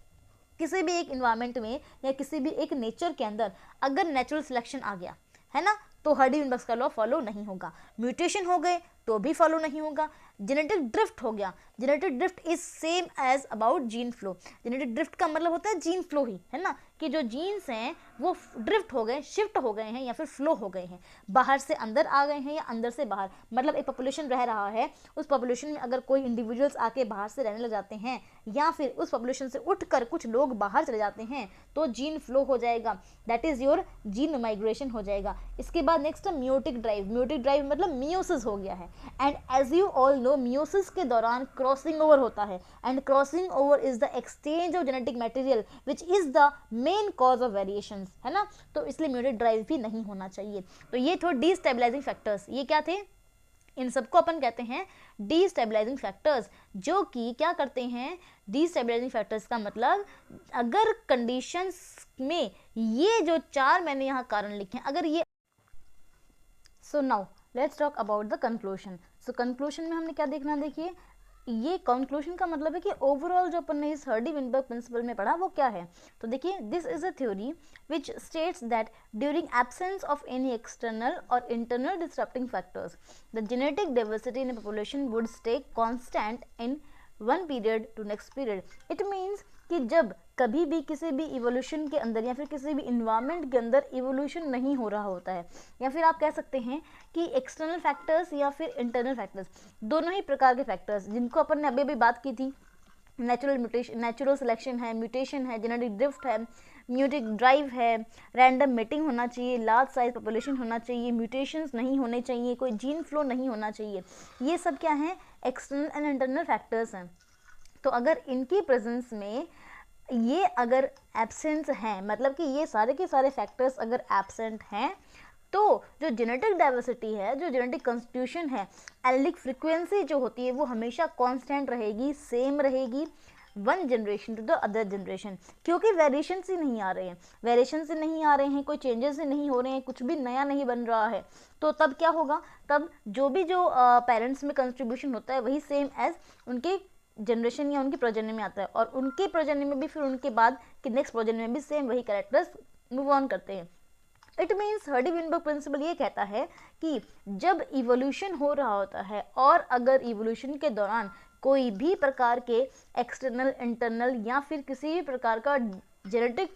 किसी भी एक इन्वायरमेंट में या किसी भी एक नेचर के अंदर अगर नेचुरल सिलेक्शन आ गया, है ना, तो हर्डी-विनबर्ग का लॉ फॉलो नहीं होगा। म्यूटेशन हो गए तो भी फॉलो नहीं होगा। जेनेटिक ड्रिफ्ट हो गया, genetic drift is same as about gene flow. Genetic drift का मतलब होता है जीन फ्लो ही, है ना, कि जो जीन्स हैं वो ड्रिफ्ट हो गए, शिफ्ट हो गए हैं या फिर फ्लो हो गए हैं, बाहर से अंदर आ गए हैं या अंदर से बाहर। मतलब एक पॉपुलेशन रह रहा है, उस पॉपुलेशन में अगर कोई इंडिविजुअल्स आके बाहर से रहने लग जाते हैं या फिर उस पॉपुलेशन से उठकर कुछ लोग बाहर चले जाते हैं तो जीन फ्लो हो जाएगा, that is your gene migration हो जाएगा। इसके बाद नेक्स्ट है म्यूटिक ड्राइव। म्यूटिक ड्राइव मतलब मियोसिस हो गया है, and as you all know meiosis के दौरान क्रॉसिंग ओवर होता है, and crossing over is the exchange of genetic material which is the main cause of variations, है ना। तो इसलिए म्यूटिक ड्राइव भी नहीं होना चाहिए। तो ये थोड़े डीस्टेबलाइजिंग फैक्टर्स, ये क्या थे? इन सबको अपन कहते हैं डीस्टेबलाइजिंग फैक्टर्स, जो कि क्या करते हैं? डीस्टेबलाइजिंग फैक्टर्स का मतलब अगर कंडीशंस में ये जो चार मैंने यहाँ कारण लिखे हैं, अगर ये, so now let's talk about the conclusion. So conclusion में हमने क्या देखना, देखिए ये कंक्लूजन का मतलब है कि ओवरऑल जो अपन ने इस हर्डी विनबर्ग प्रिंसिपल में पढ़ा वो क्या है। तो देखिए, this is a theory which states that during absence of any external और internal disturbing factors the genetic diversity in population would stay constant in one period to next period. It means कि जब कभी भी किसी भी evolution के अंदर या फिर किसी भी इन्वायरमेंट के अंदर इवोल्यूशन नहीं हो रहा होता है, या फिर आप कह सकते हैं कि एक्सटर्नल फैक्टर्स या फिर इंटरनल फैक्टर्स, दोनों ही प्रकार के फैक्टर्स जिनको अपन ने अभी अभी बात की थी, नेचुरल सिलेक्शन है, म्यूटेशन है, जेनेटिक ड्रिफ्ट है, म्यूटिक ड्राइव है, रैंडम मेटिंग होना चाहिए, लार्ज साइज पॉपुलेशन होना चाहिए, म्यूटेशंस नहीं होने चाहिए, कोई जीन फ्लो नहीं होना चाहिए, ये सब क्या है, एक्सटर्नल एंड इंटरनल फैक्टर्स हैं। तो अगर इनकी प्रेजेंस में ये अगर एब्सेंस हैं, मतलब कि ये सारे के सारे फैक्टर्स अगर एब्सेंट हैं, तो जो जेनेटिक डाइवर्सिटी है, जो जेनेटिक कॉन्स्टिट्यूशन है, एलिलिक फ्रीक्वेंसी जो होती है वो हमेशा कांस्टेंट रहेगी, सेम रहेगी, one generation to the other generation, क्योंकि वेरिएशन से नहीं आ रहे हैं, वेरिएशन से नहीं आ रहे हैं, कोई चेंजेस से नहीं हो रहे हैं, कुछ भी नया नहीं बन रहा है। तो तब क्या होगा, तब जो भी जो पेरेंट्स में कंट्रीब्यूशन होता है वही सेम एज उनके जनरेशन या उनकी प्रोजेनी में आता है, और उनके प्रोजेनी में भी फिर उनके बाद कि नेक्स्ट प्रोजेनी में भी सेम वही कैरेक्टर्स मूव ऑन करते हैं। It means Hardy Weinberg principal ये कहता है कि जब इवोल्यूशन हो रहा होता है और अगर इवोल्यूशन के दौरान कोई भी प्रकार के एक्सटर्नल, इंटरनल या फिर किसी भी प्रकार का जेनेटिक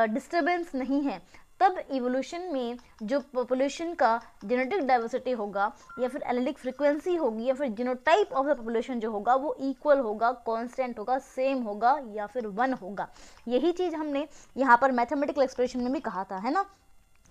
डिस्टर्बेंस नहीं है, तब इवोल्यूशन में जो पॉपुलेशन का जेनेटिक डाइवर्सिटी होगा या फिर एलिलिक फ्रीक्वेंसी होगी या फिर जीनोटाइप ऑफ द पॉपुलेशन जो होगा वो इक्वल होगा, कांस्टेंट होगा, सेम होगा या फिर वन होगा। यही चीज़ हमने यहाँ पर मैथमेटिकल एक्सप्रेशन में भी कहा था, है ना।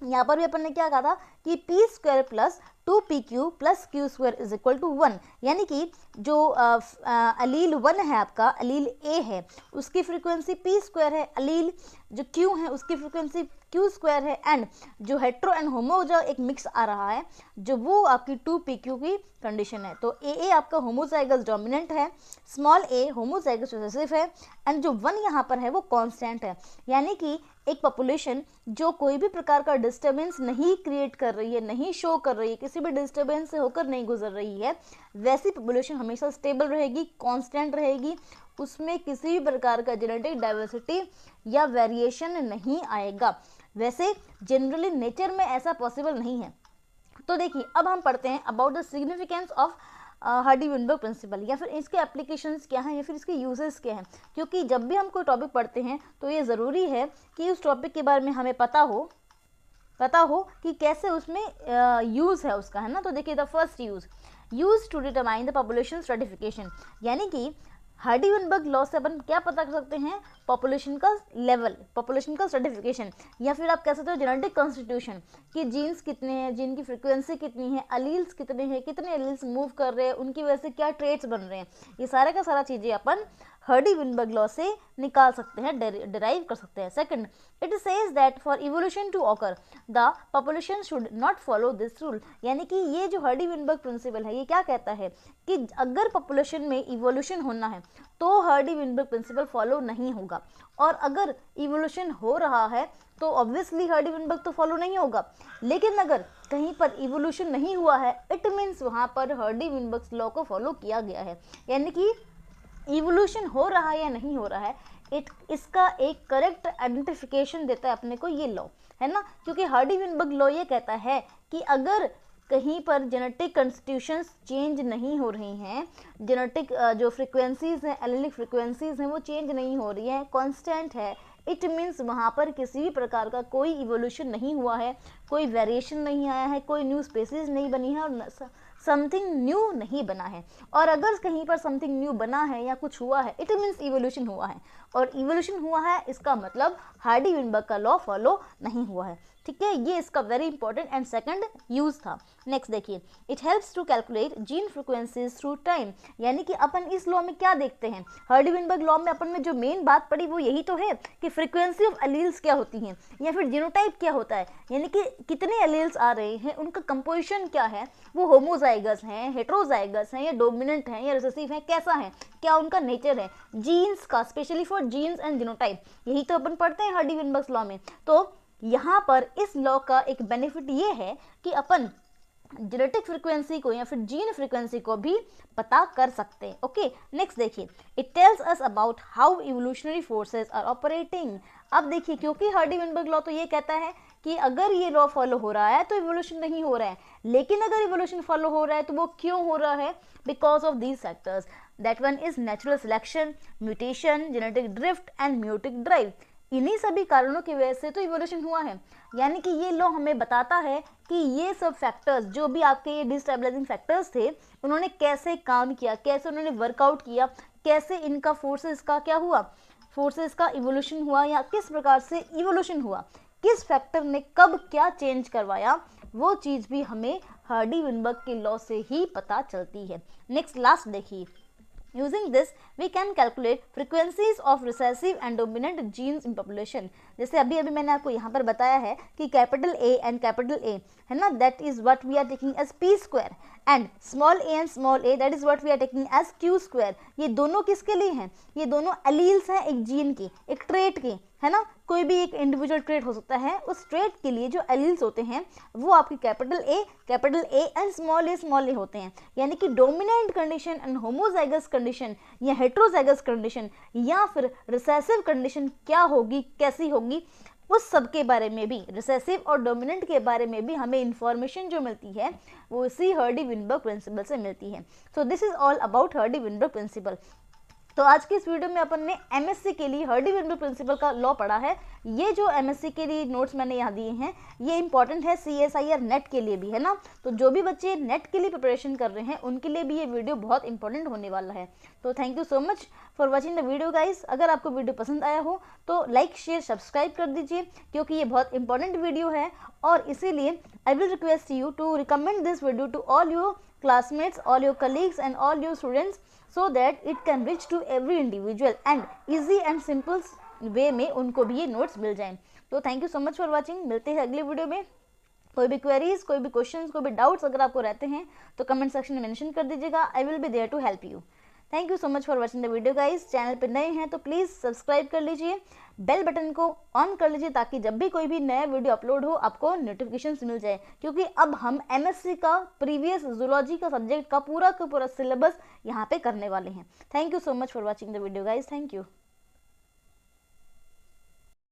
यहाँ पर भी अपन ने क्या कहा था कि P square plus 2pq plus Q square is equal to 1, यानी कि जो अलील 1 है आपका, अलील ए है, उसकी फ्रीक्वेंसी पी स्क्वायर है, अलील जो क्यू है उसकी फ्रीक्वेंसी क्यू स्क्वायर है, एंड जो हेट्रो एंड होमो जो एक मिक्स आ रहा है जो वो आपकी 2pq की कंडीशन है। तो ए आपका होमोजाइगस डोमिनेंट है, स्मॉल ए होमोजाइगस रिसेसिव है, एंड जो 1 यहाँ पर है वो कांस्टेंट है, यानी कि एक पॉपुलेशन जो कोई भी प्रकार का डिस्टर्बेंस नहीं क्रिएट कर रही है, नहीं शो कर रही है, किसी भी डिस्टर्बेंस से होकर नहीं गुजर रही है, वैसी पॉपुलेशन हमेशा स्टेबल रहेगी, कांस्टेंट रहेगी, उसमें किसी भी प्रकार का जेनेटिक डाइवर्सिटी या वेरिएशन नहीं आएगा। वैसे जनरली नेचर में ऐसा पॉसिबल नहीं है। तो देखिए, अब हम पढ़ते हैं about the significance of Hardy Weinberg principle, या फिर इसके एप्लीकेशंस क्या हैं या फिर इसके यूजेस क्या हैं, क्योंकि जब भी हम कोई टॉपिक पढ़ते हैं तो ये ज़रूरी है कि उस टॉपिक के बारे में हमें पता हो कि कैसे उसमें यूज़ है उसका, है ना। तो देखिए, the first use to determine the population stratification, यानी कि हर्डी विनबर्ग लॉ से अपन क्या पता कर सकते हैं, पॉपुलेशन का लेवल, पॉपुलेशन का स्ट्रेटिफिकेशन, या फिर आप कह सकते हो जेनेटिक कॉन्स्टिट्यूशन, कि जीन्स कितने हैं, जीन की फ्रीक्वेंसी कितनी है, अलील्स कितने हैं, कितने अलील्स मूव कर रहे हैं, उनकी वजह से क्या ट्रेट्स बन रहे हैं, ये सारा का सारा चीज़ें अपन हर्डी विनबर्ग लॉ से निकाल सकते हैं, डिराइव कर सकते हैं। Second, it says that for evolution to occur the population should not follow this rule, यानी कि ये जो हर्डी विनबर्ग प्रिंसिपल है ये क्या कहता है कि अगर पॉपुलेशन में इवोल्यूशन होना है तो हर्डी विनबर्ग प्रिंसिपल फॉलो नहीं होगा, और अगर इवोल्यूशन हो रहा है तो ऑब्वियसली हर्डी विनबर्ग तो फॉलो नहीं होगा। लेकिन अगर कहीं पर इवोल्यूशन नहीं हुआ है, इट मीन्स वहाँ पर हर्डी विनबर्ग लॉ को फॉलो किया गया है, यानी कि इवोल्यूशन हो रहा है या नहीं हो रहा है, इसका एक करेक्ट आइडेंटिफिकेशन देता है अपने को ये लॉ, है ना। क्योंकि हर्डी विनबर्ग लॉ ये कहता है कि अगर कहीं पर जेनेटिक कॉन्स्टिट्यूशंस चेंज नहीं हो रही हैं, जेनेटिक जो फ्रीक्वेंसीज हैं, एलिलिक फ्रीक्वेंसीज हैं वो चेंज नहीं हो रही हैं, कांस्टेंट है, इट मीन्स वहाँ पर किसी भी प्रकार का कोई इवोल्यूशन नहीं हुआ है, कोई वेरिएशन नहीं आया है, कोई न्यू स्पेसीज नहीं बनी है और समथिंग न्यू नहीं बना है। और अगर कहीं पर समथिंग न्यू बना है या कुछ हुआ है, इट मीन्स इवोल्यूशन हुआ है, और इवोल्यूशन हुआ है इसका मतलब हार्डी विनबर्ग का लॉ फॉलो नहीं हुआ है। ठीक है, ये इसका very important and second use था। नेक्स्ट देखिए, it helps to calculate gene frequencies through time, यानी कि अपन इस लॉ में क्या देखते हैं, हर्डी विनबर्ग लॉ में अपन ने जो मेन बात पढ़ी वो यही तो है कि फ्रीक्वेंसी ऑफ एलील्स क्या होती हैं या फिर जीनोटाइप क्या होता है, यानी कि कितने एलील्स आ रहे हैं, उनका कंपोजिशन क्या है, वो होमोजाइगस हैं, हेट्रोजाइगस हैं, या डोमिनेंट हैं, या रिसेसिव हैं, कैसा है, क्या उनका नेचर है, जीन्स का, specially for genes and genotype, यही तो अपन पढ़ते हैं हर्डी विनबर्ग लॉ में। तो यहाँ पर इस लॉ का एक बेनिफिट ये है कि अपन जेनेटिक फ्रीक्वेंसी को या फिर जीन फ्रीक्वेंसी को भी पता कर सकते हैं। ओके, नेक्स्ट देखिए, it tells us about how evolutionary forces are operating. अब देखिए, क्योंकि हार्डी-विनबर्ग लॉ तो ये कहता है कि अगर ये लॉ फॉलो हो रहा है तो इवोल्यूशन नहीं हो रहा है, लेकिन अगर इवोल्यूशन फॉलो हो रहा है तो वो क्यों हो रहा है? Because of these factors. That one is natural selection, mutation, genetic drift and meiotic drive. इन्हीं सभी कारणों की वजह से तो इवोल्यूशन हुआ है। यानी कि ये लॉ हमें बताता है कि ये सब फैक्टर्स, जो भी आपके ये डिस्टेबलाइजिंग फैक्टर्स थे, उन्होंने कैसे काम किया, कैसे उन्होंने वर्कआउट किया, कैसे इनका फोर्सेस का क्या हुआ, फोर्सेस का इवोल्यूशन हुआ, या किस प्रकार से इवोल्यूशन हुआ, किस फैक्टर ने कब क्या चेंज करवाया, वो चीज़ भी हमें हार्डी-विनबर्ग के लॉ से ही पता चलती है। नेक्स्ट लास्ट देखिए, Using this, we can calculate frequencies of recessive and dominant genes in population. जैसे अभी मैंने आपको यहाँ पर बताया है कि capital A and capital A है ना, that is what we are taking as P square, and small a and small a that is what we are taking as Q square. ये दोनों किसके लिए हैं? ये दोनों एलील्स हैं एक जीन की, एक ट्रेट की, है ना, कोई भी एक इंडिविजुअल ट्रेट हो सकता है, उस ट्रेट के लिए जो एलील्स होते हैं वो आपकी कैपिटल ए एंड स्मॉल ए होते हैं। यानी कि dominant condition and homozygous condition या हेट्रोजाइगस कंडीशन या फिर रिसेसिव कंडीशन क्या होगी, कैसी होगी, उस सब के बारे में भी, रिसेसिव और डोमिनेंट के बारे में भी हमें इंफॉर्मेशन जो मिलती है वो इसी हार्डी-विनबर्ग प्रिंसिपल से मिलती है। So this is all about Hardy Weinberg principle. तो आज की इस वीडियो में अपन ने एमएससी के लिए हार्डी-विनबर्ग प्रिंसिपल का लॉ पढ़ा है। ये जो एमएससी के लिए नोट्स मैंने यहाँ दिए हैं ये इंपॉर्टेंट है सीएसआईआर नेट के लिए भी, है ना। तो जो भी बच्चे नेट के लिए प्रिपरेशन कर रहे हैं उनके लिए भी ये वीडियो बहुत इंपॉर्टेंट होने वाला है। तो thank you so much for watching the video guys. अगर आपको वीडियो पसंद आया हो तो लाइक शेयर सब्सक्राइब कर दीजिए, क्योंकि ये बहुत इंपॉर्टेंट वीडियो है, और इसीलिए I will request you to recommend this video to all your classmates, all your colleagues and all your students, so that it can reach to every individual and easy and simple way में उनको भी ये notes मिल जाएं। तो thank you so much for watching. मिलते हैं अगले video में। कोई भी क्वेरीज, कोई भी क्वेश्चंस, कोई भी डाउट्स अगर आपको रहते हैं तो कमेंट सेक्शन में मेंशन कर दीजिएगा। I will be there to help you. Thank you so much for watching the video guys. Channel पर नए हैं तो प्लीज़ सब्सक्राइब कर लीजिए, बेल बटन को ऑन कर लीजिए, ताकि जब भी कोई भी नया वीडियो अपलोड हो आपको नोटिफिकेशंस मिल जाए, क्योंकि अब हम एमएससी का प्रीवियस जूलॉजी का सब्जेक्ट का पूरा सिलेबस यहाँ पे करने वाले हैं। Thank you so much for watching the video guys. Thank you.